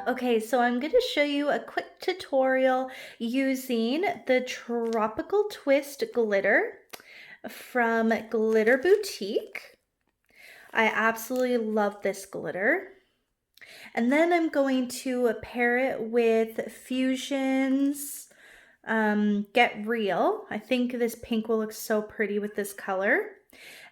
Okay, so I'm going to show you a quick tutorial using the Tropical Twist glitter from Glitter Boutique. I absolutely love this glitter. And then I'm going to pair it with Fusion's Get Real. I think this pink will look so pretty with this color.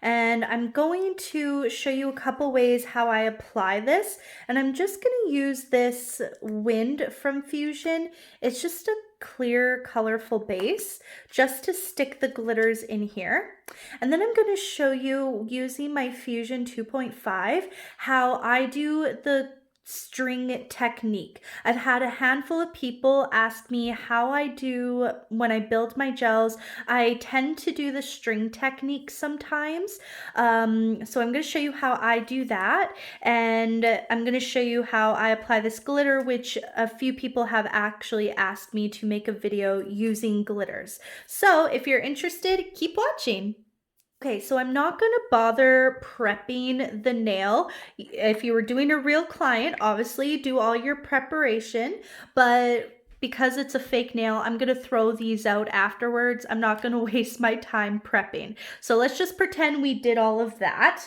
And I'm going to show you a couple ways how I apply this. And I'm just going to use this Wind from Fusion. It's just a clear, colorful base just to stick the glitters in here. And then I'm going to show you using my Fusion 2.5 how I do the string technique. I've had a handful of people ask me how I do when I build my gels. I tend to do the string technique sometimes. So I'm going to show you how I do that, and I'm going to show you how I apply this glitter, which a few people have actually asked me to make a video using glitters. So if you're interested, keep watching. Okay, so I'm not going to bother prepping the nail. If you were doing a real client, obviously do all your preparation, but because it's a fake nail, I'm going to throw these out afterwards. I'm not going to waste my time prepping. So let's just pretend we did all of that.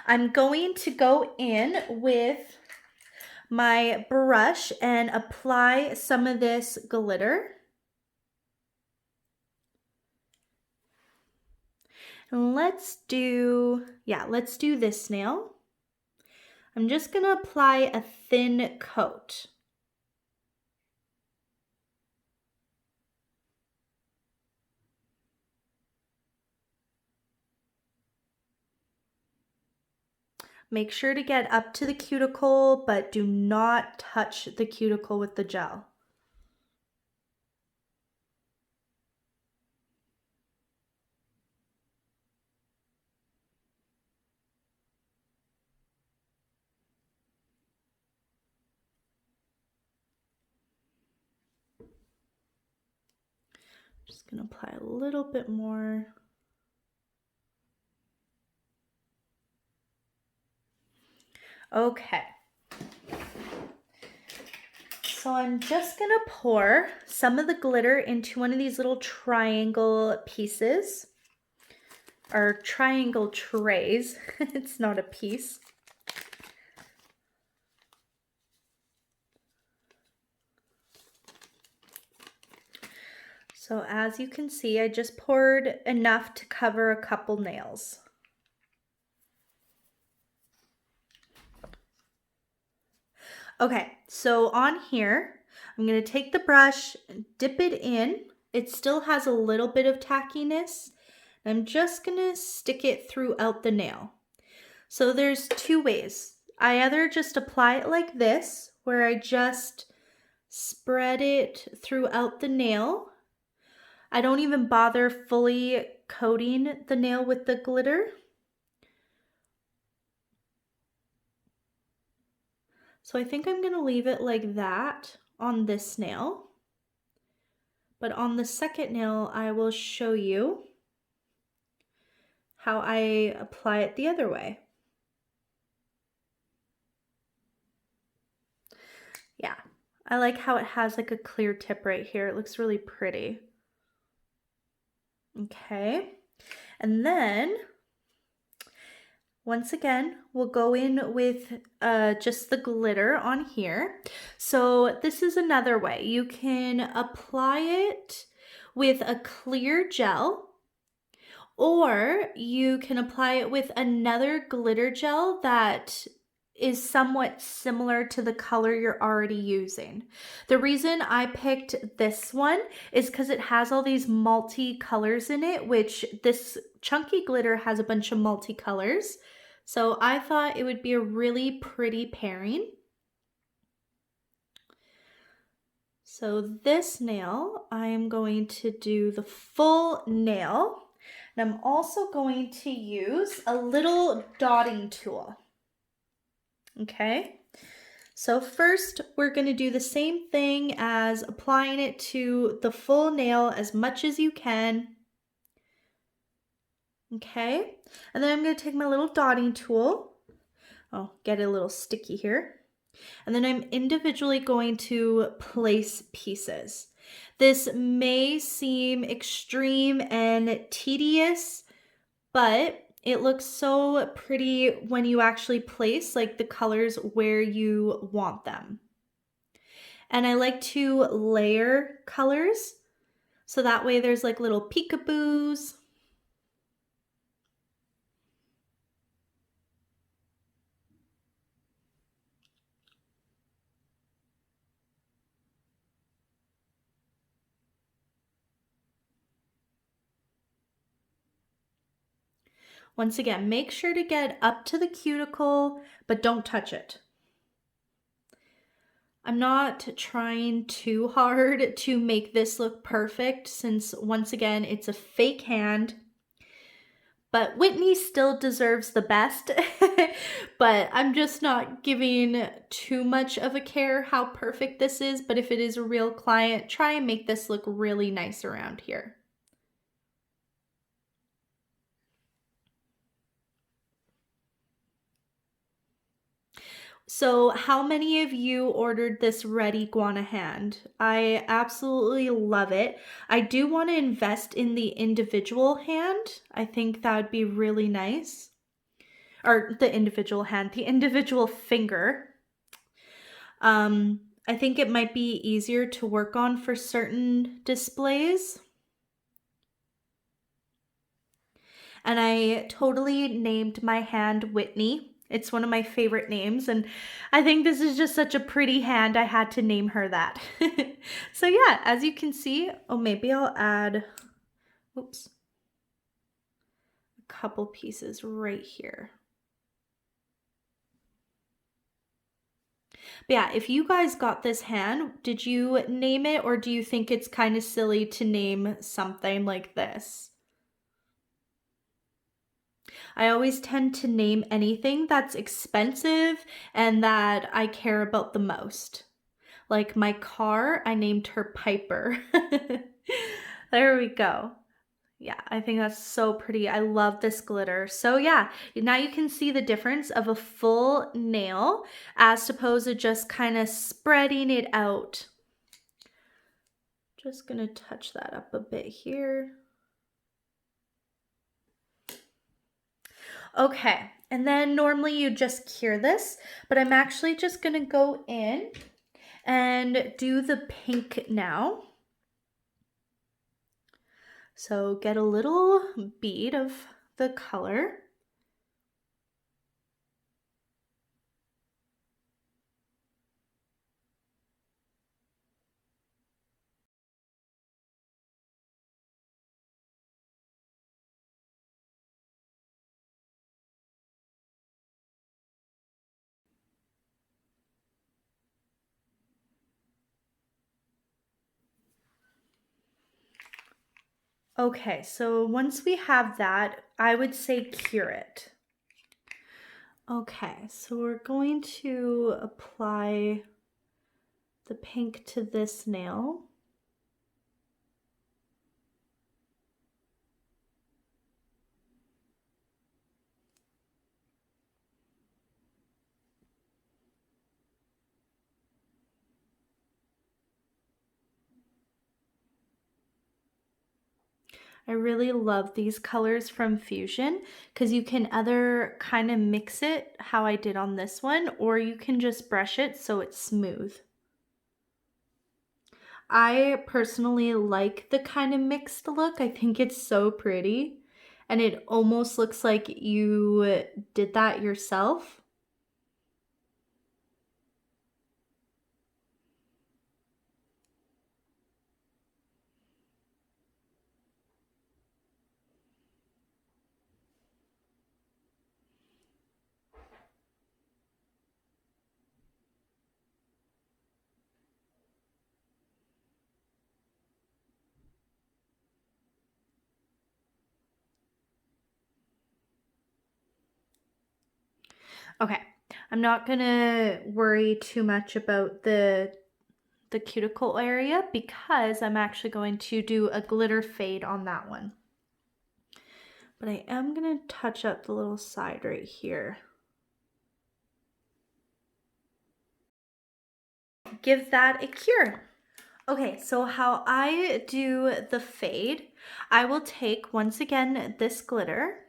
I'm going to go in with my brush and apply some of this glitter. And let's do this nail. I'm just going to apply a thin coat. Make sure to get up to the cuticle, but do not touch the cuticle with the gel. Just going to apply a little bit more. Okay. So I'm just going to pour some of the glitter into one of these little triangle pieces, or triangle trays. It's not a piece. So as you can see, I just poured enough to cover a couple nails. Okay, so on here, I'm going to take the brush, dip it in. It still has a little bit of tackiness. I'm just going to stick it throughout the nail. So there's two ways. I either just apply it like this, where I just spread it throughout the nail. I don't even bother fully coating the nail with the glitter. So I think I'm going to leave it like that on this nail. But on the second nail, I will show you how I apply it the other way. Yeah, I like how it has like a clear tip right here. It looks really pretty. Okay, and then once again, we'll go in with just the glitter on here. So this is another way. You can apply it with a clear gel, or you can apply it with another glitter gel that is somewhat similar to the color you're already using. The reason I picked this one is because it has all these multi-colors in it, which this chunky glitter has a bunch of multi-colors. So I thought it would be a really pretty pairing. So this nail, I am going to do the full nail. And I'm also going to use a little dotting tool. Okay, so first we're going to do the same thing as applying it to the full nail as much as you can. Okay, and then I'm going to take my little dotting tool. I'll get it a little sticky here. And then I'm individually going to place pieces. This may seem extreme and tedious, but it looks so pretty when you actually place like the colors where you want them. And I like to layer colors so that way there's like little peekaboos. Once again, make sure to get up to the cuticle, but don't touch it. I'm not trying too hard to make this look perfect since once again, it's a fake hand. But Whitney still deserves the best, but I'm just not giving too much of a care how perfect this is. But if it is a real client, try and make this look really nice around here. So how many of you ordered this red iguana hand? I absolutely love it. I do want to invest in the individual hand. I think that would be really nice. Or the individual hand, the individual finger. I think it might be easier to work on for certain displays. And I totally named my hand Whitney. It's one of my favorite names, and I think this is just such a pretty hand, I had to name her that. So yeah, as you can see, oh, maybe I'll add, oops, a couple pieces right here. But yeah, if you guys got this hand, did you name it, or do you think it's kind of silly to name something like this? I always tend to name anything that's expensive and that I care about the most. Like my car, I named her Piper. There we go. Yeah, I think that's so pretty. I love this glitter. So yeah, now you can see the difference of a full nail as opposed to just kind of spreading it out. Just gonna touch that up a bit here. Okay, and then normally you just cure this, but I'm actually just gonna go in and do the pink now. So get a little bead of the color. Okay, so once we have that, I would say cure it. Okay, so we're going to apply the pink to this nail. I really love these colors from Fuzion because you can either kind of mix it how I did on this one, or you can just brush it so it's smooth. I personally like the kind of mixed look. I think it's so pretty and it almost looks like you did that yourself. Okay, I'm not gonna worry too much about the cuticle area because I'm actually going to do a glitter fade on that one. But I am gonna touch up the little side right here. give that a cure. Okay, so how I do the fade, I will take, once again, this glitter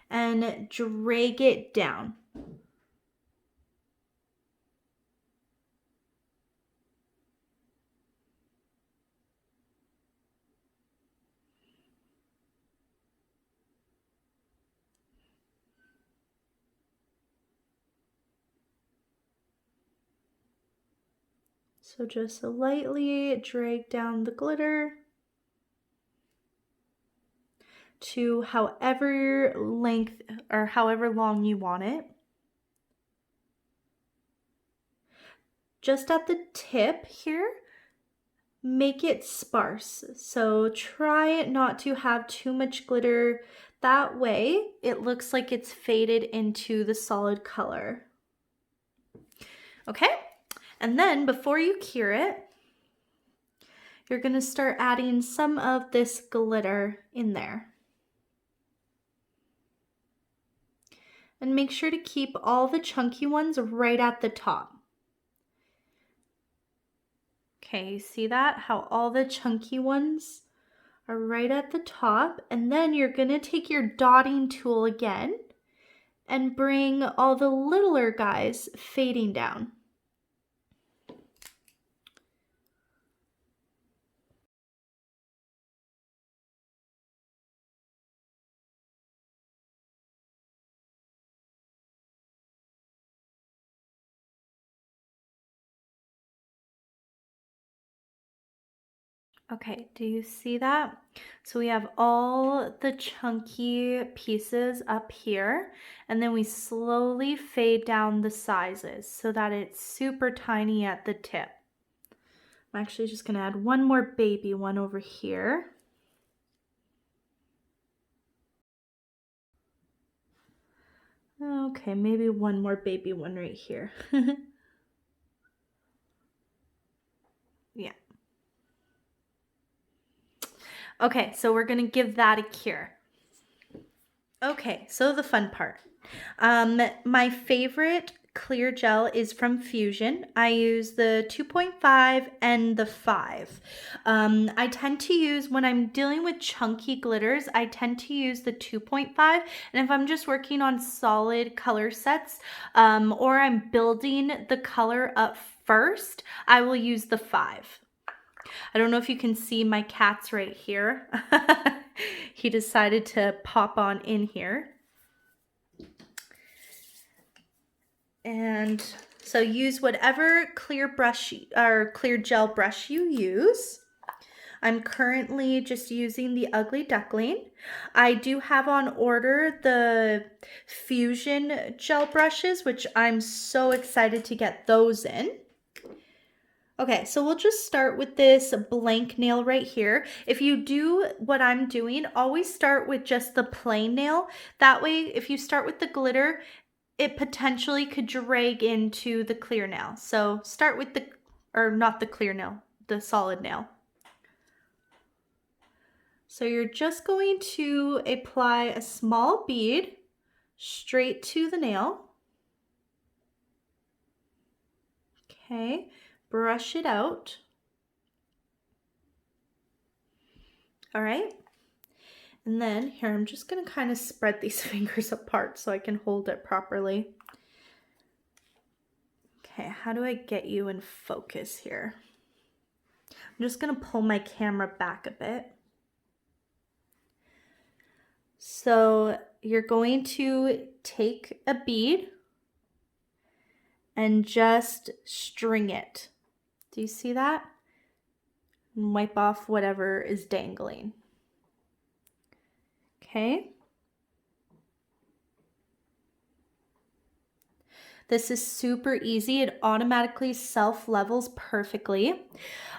and drag it down. So just lightly drag down the glitter to however length or however long you want it. Just at the tip here, make it sparse. So try not to have too much glitter. That way it looks like it's faded into the solid color. Okay, and then before you cure it, you're gonna start adding some of this glitter in there. And make sure to keep all the chunky ones right at the top. Okay, you see that? How all the chunky ones are right at the top. And then you're gonna take your dotting tool again and bring all the littler guys fading down. Okay, do you see that? So we have all the chunky pieces up here, and then we slowly fade down the sizes so that it's super tiny at the tip. I'm actually just gonna add one more baby one over here. Okay, maybe one more baby one right here. Yeah. Okay, so we're gonna give that a cure. Okay, so the fun part. My favorite clear gel is from Fuzion. I use the 2.5 and the 5. I tend to use, when I'm dealing with chunky glitters, I tend to use the 2.5. And if I'm just working on solid color sets, or I'm building the color up first, I will use the 5. I don't know if you can see my cat's right here. He decided to pop on in here. And so use whatever clear brush or clear gel brush you use. I'm currently just using the Ugly Duckling. I do have on order the Fuzion gel brushes, which I'm so excited to get those in. Okay, so we'll just start with this blank nail right here. If you do what I'm doing, always start with just the plain nail. That way, if you start with the glitter, it potentially could drag into the clear nail. So start with the, or not the clear nail, the solid nail. So you're just going to apply a small bead straight to the nail. Okay, brush it out. All right. And then here, I'm just gonna kind of spread these fingers apart so I can hold it properly. Okay, how do I get you in focus here? I'm just gonna pull my camera back a bit. So you're going to take a bead and just string it. Do you see that? And wipe off whatever is dangling. Okay. This is super easy. It automatically self-levels perfectly.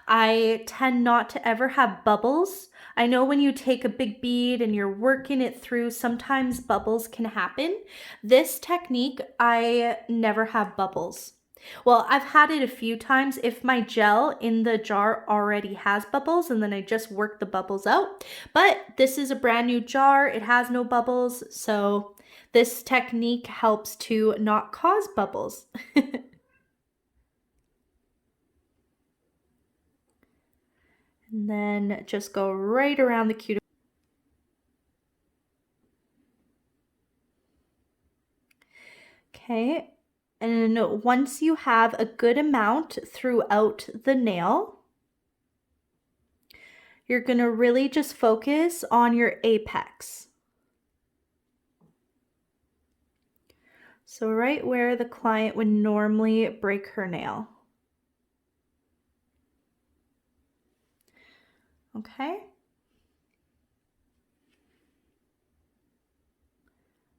I tend not to ever have bubbles. I know when you take a big bead and you're working it through, sometimes bubbles can happen. This technique, I never have bubbles. Well, I've had it a few times if my gel in the jar already has bubbles and then I just work the bubbles out. But this is a brand new jar. It has no bubbles, so this technique helps to not cause bubbles. And then just go right around the cuticle. Okay, and once you have a good amount throughout the nail, you're gonna really just focus on your apex. So right where the client would normally break her nail. Okay.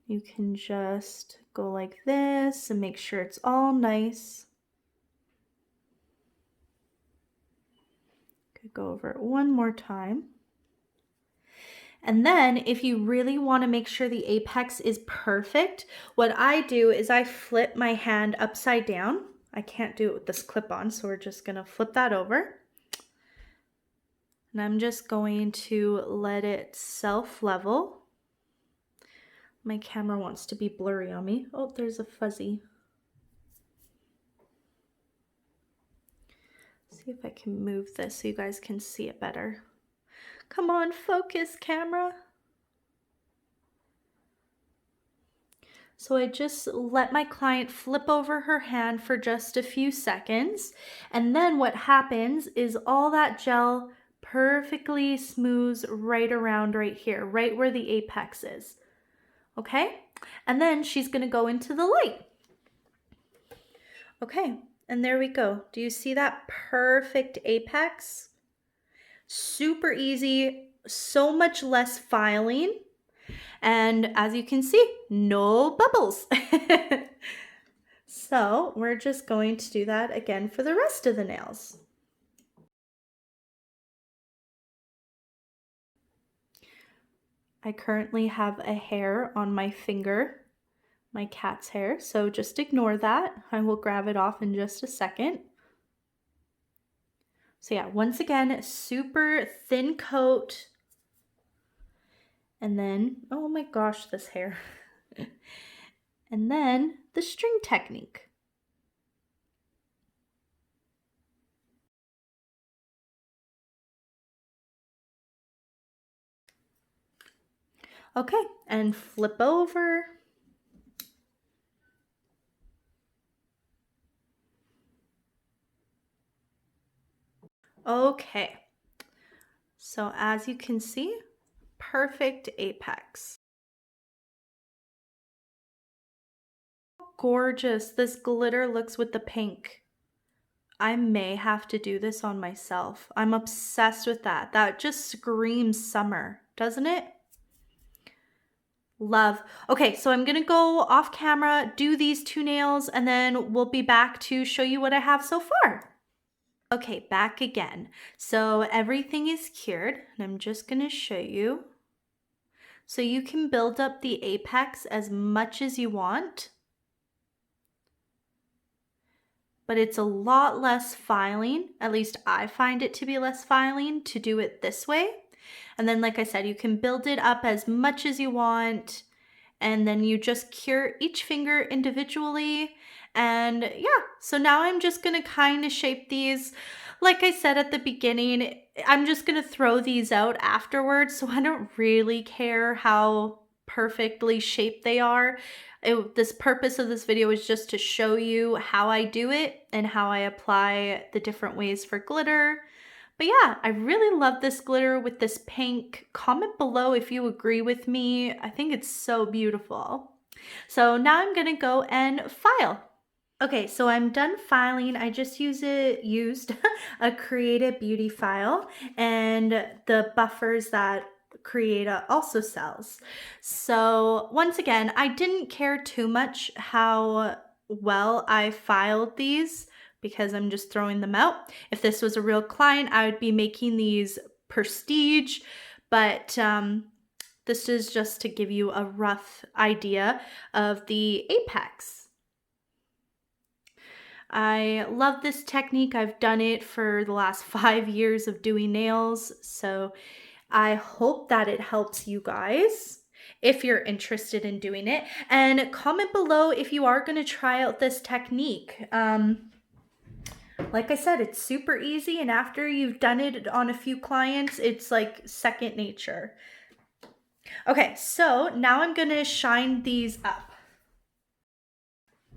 You can just go like this and make sure it's all nice. Could go over it one more time. And then if you really want to make sure the apex is perfect, what I do is I flip my hand upside down. I can't do it with this clip on, so we're just going to flip that over. And I'm just going to let it self-level. My camera wants to be blurry on me. Oh, there's a fuzzy. See if I can move this so you guys can see it better. Come on, focus, camera. So I just let my client flip over her hand for just a few seconds. And then what happens is all that gel perfectly smooths right around right here, right where the apex is. Okay? And then she's gonna go into the light. Okay, and there we go. Do you see that perfect apex? Super easy, so much less filing. And as you can see, no bubbles. So we're just going to do that again for the rest of the nails. I currently have a hair on my finger, my cat's hair, so just ignore that. I will grab it off in just a second. So yeah, once again, super thin coat. And then, oh my gosh, this hair. And then the string technique. Okay, and flip over. Okay, so as you can see, perfect apex. Gorgeous this glitter looks with the pink. I may have to do this on myself. I'm obsessed with that. That just screams summer, doesn't it? Love. Okay, so I'm gonna go off camera, do these two nails, and then we'll be back to show you what I have so far. Okay, back again. So everything is cured, and I'm just gonna show you. So you can build up the apex as much as you want, but it's a lot less filing. At least I find it to be less filing to do it this way. And then, like I said, you can build it up as much as you want, and then you just cure each finger individually. And yeah, so now I'm just gonna kind of shape these. Like I said at the beginning, I'm just gonna throw these out afterwards, so I don't really care how perfectly shaped they are. This purpose of this video is just to show you how I do it and how I apply the different ways for glitter. But yeah, I really love this glitter with this pink. Comment below if you agree with me. I think it's so beautiful. So now I'm gonna go and file. Okay, so I'm done filing. I just used a Creata Beauty file and the buffers that Creata also sells. So once again, I didn't care too much how well I filed these because I'm just throwing them out. If this was a real client, I would be making these prestige, but this is just to give you a rough idea of the apex. I love this technique. I've done it for the last 5 years of doing nails, so I hope that it helps you guys if you're interested in doing it. And comment below if you are going to try out this technique. Like I said, it's super easy, and after you've done it on a few clients, it's like second nature. Okay, so now I'm gonna shine these up.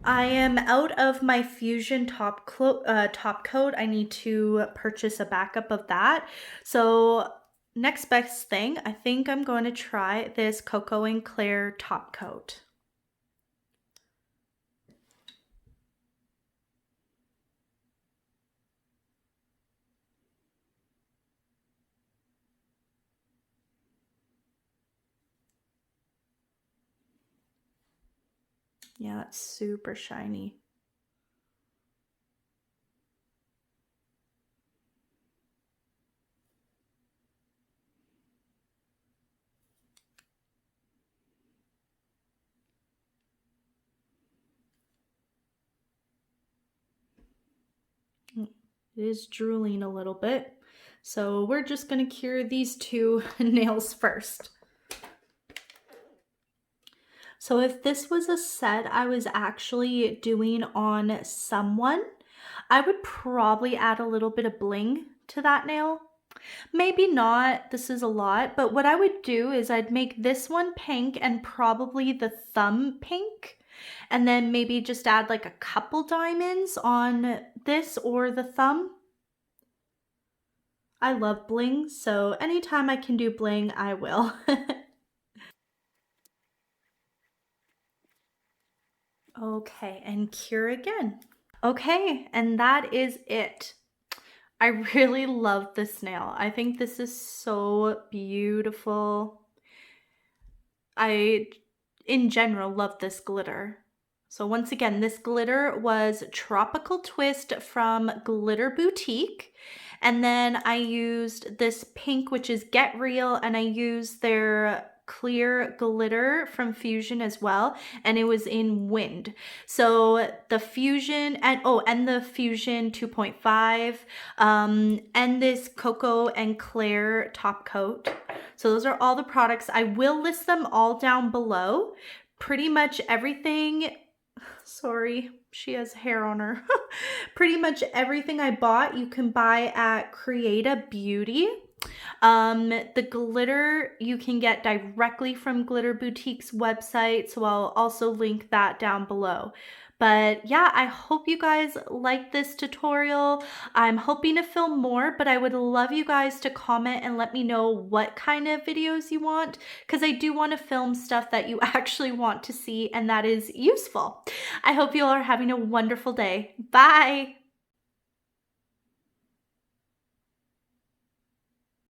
I am out of my Fuzion top coat. I need to purchase a backup of that. So next best thing, I think I'm going to try this Cocoa and Claire top coat. Yeah, that's super shiny. It is drooling a little bit. So we're just gonna cure these two nails first. So if this was a set I was actually doing on someone, I would probably add a little bit of bling to that nail. Maybe not, this is a lot, but what I would do is I'd make this one pink and probably the thumb pink, and then maybe just add like a couple diamonds on this or the thumb. I love bling, so anytime I can do bling, I will. Okay, and cure again. Okay, and that is it. I really love this nail. I think this is so beautiful. I, in general, love this glitter. So once again, this glitter was Tropical Twist from Glitter Boutique. And then I used this pink, which is Get Real, and I used their clear glitter from Fuzion as well, and it was in Wind. So the Fuzion and the Fuzion 2.5, and this Cocoa and Claire top coat. So those are all the products. I will list them all down below. Pretty much everything, sorry, she has hair on her. Pretty much everything I bought you can buy at Creata Beauty. The glitter you can get directly from Glitter Boutique's website, so I'll also link that down below. But yeah, I hope you guys like this tutorial. I'm hoping to film more, but I would love you guys to comment and let me know what kind of videos you want, because I do want to film stuff that you actually want to see and that is useful. I hope you all are having a wonderful day. Bye!